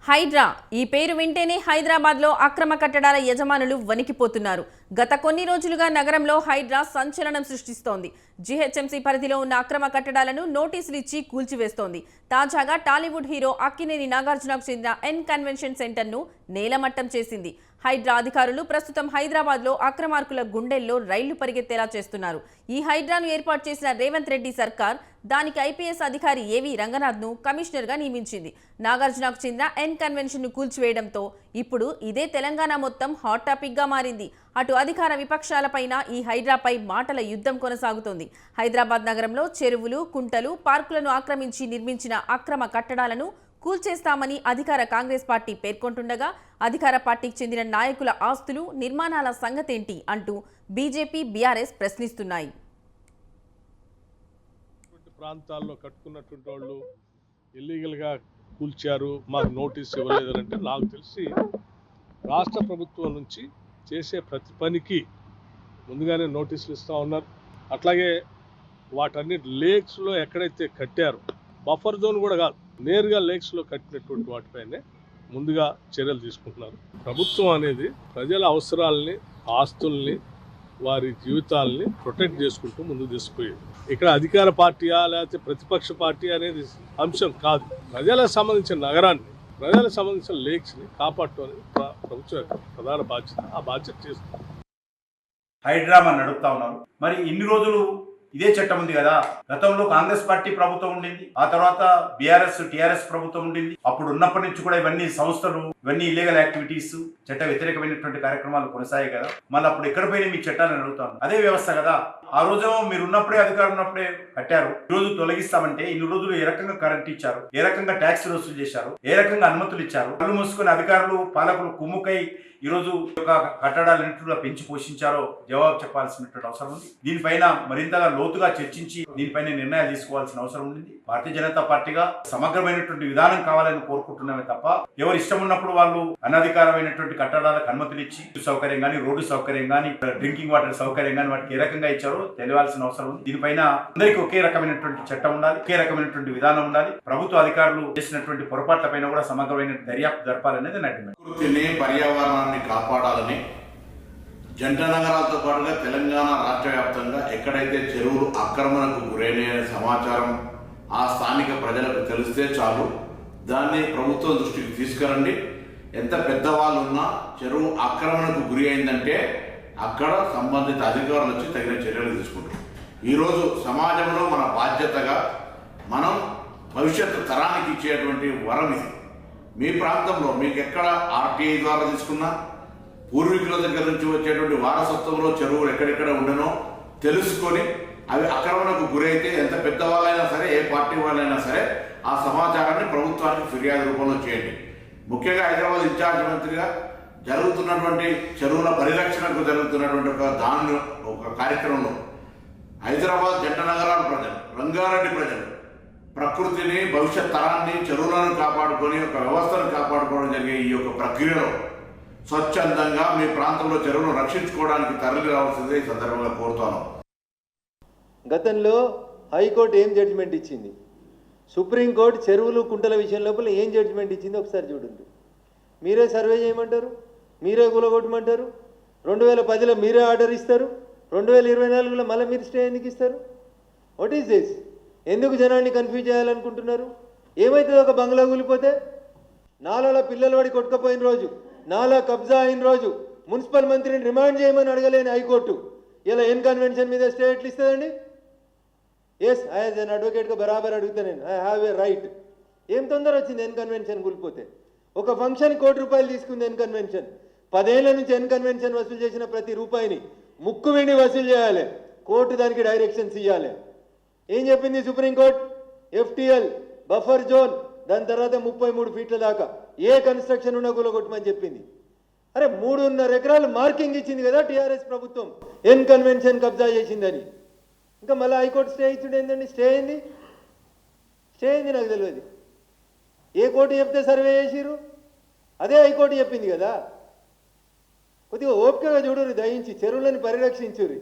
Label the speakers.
Speaker 1: హైడ్రా ఈ పేరు వింటేనే హైదరాబాద్లో అక్రమ కట్టడాల యజమానులు వణికిపోతున్నారు. గత కొన్ని రోజులుగా నగరంలో హైడ్రా సంచలనం సృష్టిస్తోంది. జీహెచ్ఎంసీ పరిధిలో ఉన్న అక్రమ కట్టడాలను నోటీసులు ఇచ్చి కూల్చివేస్తోంది. తాజాగా టాలీవుడ్ హీరో అక్కినేని నాగార్జునకు చెందిన ఎన్ కన్వెన్షన్ సెంటర్ను నేలమట్టం చేసింది. హైడ్రా అధికారులు ప్రస్తుతం హైదరాబాద్లో అక్రమార్కుల గుండెల్లో రైళ్లు పరిగెత్తేలా చేస్తున్నారు. ఈ హైడ్రాను ఏర్పాటు చేసిన రేవంత్ రెడ్డి సర్కార్ దానికి ఐపీఎస్ అధికారి ఏవి రంగనాథ్ను కమిషనర్గా నియమించింది. నాగార్జునకు చెందిన ఎన్ కన్వెన్షన్ను కూల్చివేయడంతో ఇప్పుడు ఇదే తెలంగాణ మొత్తం హాట్ టాపిక్గా మారింది. అటు అధికార విపక్షాలపైన ఈ హైడ్రాపై మాటల యుద్ధం కొనసాగుతోంది. హైదరాబాద్ నగరంలో చెరువులు, కుంటలు, పార్కులను ఆక్రమించి నిర్మించిన అక్రమ కట్టడాలను కూల్చేస్తామని అధికార కాంగ్రెస్ పార్టీ పేర్కొంటుండగా అధికార పార్టీకి చెందిన నాయకుల ఆస్తులు, నిర్మాణాల సంగతేంటి అంటూ బీజేపీ, బీఆర్ఎస్ ప్రశ్నిస్తున్నాయి.
Speaker 2: ప్రాంతాల్లో కట్టుకున్నటువంటి వాళ్ళు ఇల్లీగల్గా కూల్చారు, మాకు నోటీస్ ఇవ్వలేదంటే నాకు తెలిసి రాష్ట్ర ప్రభుత్వం నుంచి చేసే ప్రతి పనికి ముందుగానే నోటీసులు ఇస్తూ ఉన్నారు. అట్లాగే వాటన్నిటి లేక్స్లో ఎక్కడైతే కట్టారో బఫర్ జోన్ కూడా కాదు, నేరుగా లేక్స్లో కట్టినటువంటి వాటిపైనే ముందుగా చర్యలు తీసుకుంటున్నారు. ప్రభుత్వం అనేది ప్రజల అవసరాలని, ఆస్తుల్ని, వారి జీవితాలని ప్రొటెక్ట్ చేసుకుంటూ ముందుకు తీసుకుపోయేది. ఇక్కడ అధికార పార్టీయా లేకపోతే ప్రతిపక్ష పార్టీ అనేది అంశం కాదు. ప్రజలకు సంబంధించిన నగరాన్ని, ప్రజలకు సంబంధించిన లేక్స్ని కాపాడటం అనేది ప్రభుత్వం యొక్క ప్రధాన బాధ్యత. ఆ బాధ్యత చేస్తుంది.
Speaker 3: హైడ్రామా నడుపుతా ఉన్నారు. మరి ఇన్ని రోజులు ఇదే చట్టం ఉంది కదా. గతంలో కాంగ్రెస్ పార్టీ ప్రభుత్వం ఉండింది, ఆ తర్వాత బీఆర్ఎస్ టీఆర్ఎస్ ప్రభుత్వం ఉండింది. అప్పుడు ఉన్నప్పటి నుంచి కూడా ఇవన్నీ సంస్థలు, ఇవన్నీ ఇల్లీగల్ యాక్టివిటీస్, చట్ట వ్యతిరేకమైనటువంటి కార్యక్రమాలు కొనసాగాయి కదా. మళ్ళీ అప్పుడు ఎక్కడ పోయినా మీ చట్టాలను అడుగుతాను. అదే వ్యవస్థ కదా. ఆ రోజు మీరు ఉన్నప్పుడే, అధికారం ఉన్నప్పుడే కట్టారు. ఈ రోజు తొలగిస్తామంటే ఇన్ని రోజులు ఏ రకంగా కరెంట్ ఇచ్చారు, ఏ రకంగా ట్యాక్స్ వసూలు చేశారు, ఏ రకంగా అనుమతులు ఇచ్చారు, కళ్ళు మూసుకుని అధికారులు, పాలకులు కుమ్ముకై ఈ రోజు యొక్క కట్టడాలన్నింటిలో పెంచి పోషించారో జవాబు చెప్పాల్సినటువంటి అవసరం ఉంది. దీనిపైన మరింతగా లోతుగా చర్చించి దీనిపైన నిర్ణయాలు తీసుకోవాల్సిన అవసరం ఉంది. భారతీయ జనతా పార్టీగా సమగ్రమైనటువంటి విధానం కావాలని కోరుకుంటున్నామే తప్ప ఎవరు ఇష్టం ఉన్నప్పుడు వాళ్ళు అనధికారమైనటువంటి కట్టడాలకు అనుమతులు ఇచ్చి సౌకర్యం కానీ, రోడ్డు సౌకర్యం కానీ, డ్రింకింగ్ వాటర్ సౌకర్యం కానీ వాటికి ఏ రకంగా ఇచ్చారో తెలియాల్సిన అవసరం ఉంది. దీనిపైన అందరికీ ఒకే రకమైనటువంటి చట్టం ఉండాలి, ఒకే రకమైనటువంటి విధానం ఉండాలి. ప్రభుత్వ అధికారులు చేసినటువంటి పొరపాట్ల పైన కూడా సమగ్రమైన దర్యాప్తు జరపాలనేది నా డిమాండ్.
Speaker 4: పర్యావరణాన్ని కాపాడాలని జంట నగరాలతో పాటుగా తెలంగాణ రాష్ట్ర వ్యాప్తంగా ఎక్కడైతే చెరువులు ఆక్రమణకు గురైన సమాచారం ఆ స్థానిక ప్రజలకు తెలిస్తే చాలు, దాన్ని ప్రభుత్వం దృష్టికి తీసుకురండి. ఎంత పెద్దవాళ్ళు ఉన్నా చెరువు ఆక్రమణకు గురి అయిందంటే అక్కడ సంబంధిత అధికారులు వచ్చి తగిన చర్యలు తీసుకుంటారు. ఈరోజు సమాజంలో మన బాధ్యతగా మనం భవిష్యత్తు తరానికి ఇచ్చేటువంటి వరం ఇది. మీ ప్రాంతంలో మీకు ఎక్కడ ఆర్టీఐ ద్వారా తీసుకున్నా, పూర్వీకుల దగ్గర నుంచి వచ్చేటువంటి వారసత్వంలో చెరువులు ఎక్కడెక్కడ ఉండనో తెలుసుకొని అవి ఆక్రమణకు గురైతే ఎంత పెద్దవాళ్ళైనా సరే, ఏ పార్టీ వాళ్ళైనా సరే ఆ సమాచారాన్ని ప్రభుత్వానికి ఫిర్యాదు రూపంలో చేయండి. ముఖ్యంగా హైదరాబాద్ ఇన్ఛార్జ్ మంత్రిగా జరుగుతున్నటువంటి చెరువుల పరిరక్షణకు జరుగుతున్నటువంటి ఒక కార్యక్రమంలో హైదరాబాద్ జంట నగరాల ప్రజలు, రంగారెడ్డి ప్రజలు ప్రకృతిని, భవిష్యత్ తరాన్ని, చెరువులను కాపాడుకొని ఒక వ్యవస్థను కాపాడుకోవడం జరిగే ఈ యొక్క ప్రక్రియలో స్వచ్ఛందంగా మీ ప్రాంతంలో చెరువును రక్షించుకోవడానికి తరలి రావాల్సిందే ఈ సందర్భంగా కోరుతాను.
Speaker 5: గతంలో హైకోర్టు ఏం జడ్జిమెంట్ ఇచ్చింది, సుప్రీంకోర్టు చెరువులు, కుంటల విషయం లోపల ఏం జడ్జిమెంట్ ఇచ్చింది ఒకసారి చూడండి. మీరే సర్వే చేయమంటారు, మీరే కూలగొట్టమంటారు. 2010లో మీరే ఆర్డర్ ఇస్తారు, 2024లో మళ్ళీ మీరు స్టే ఎందుకు ఇస్తారు? What is this? ఎందుకు జనాన్ని కన్ఫ్యూజ్ చేయాలనుకుంటున్నారు? ఏమవుతుంది ఒక బంగ్లా కూలిపోతే? నాలాలో పిల్లలు వాడి కొట్టుకపోయిన రోజు, నాలా కబ్జా అయిన రోజు మున్సిపల్ మంత్రిని రిమాండ్ చేయమని అడగలేని హైకోర్టు ఇలా ఎన్ కన్వెన్షన్ మీద స్టే ఎట్లా ఇస్తుందండి? ఎస్, యాజ్ అన్ అడ్వకేట్గా బరాబర్ అడుగుతా నేను, ఐ హ్యావ్ ఏ రైట్. ఏం తొందర వచ్చింది ఎన్ కన్వెన్షన్ కూలిపోతే? ఒక ఫంక్షన్ ₹1,00,00,000 తీసుకుంది ఎన్ కన్వెన్షన్. 10 ఏళ్ల నుంచి ఎన్ కన్వెన్షన్ వసూలు చేసిన ప్రతి రూపాయిని ముక్కు వెండి వసూలు చేయాలి, కోర్టు దానికి డైరెక్షన్స్ ఇవ్వాలి. ఏం చెప్పింది సుప్రీంకోర్టు? ఎఫ్టీఎల్, బఫర్ జోన్, దాని తర్వాత 33 ఫీట్ల దాకా ఏ కన్స్ట్రక్షన్ ఉన్నా కూలగొట్టమని చెప్పింది. అరే 3.5 ఎకరాలు మార్కింగ్ ఇచ్చింది కదా టీఆర్ఎస్ ప్రభుత్వం ఎన్ కన్వెన్షన్ కబ్జా చేసిందని. ఇంకా మళ్ళీ హైకోర్టు స్టే ఇచ్చుడు ఏంటండి? స్టే అయింది నాకు తెలియదు. ఏ కోర్టు చెప్తే సర్వే చేసిరు? అదే హైకోర్టు చెప్పింది కదా. కొద్దిగా ఓపికగా చూడరు, దయించి చెరువులను పరిరక్షించుర్రి.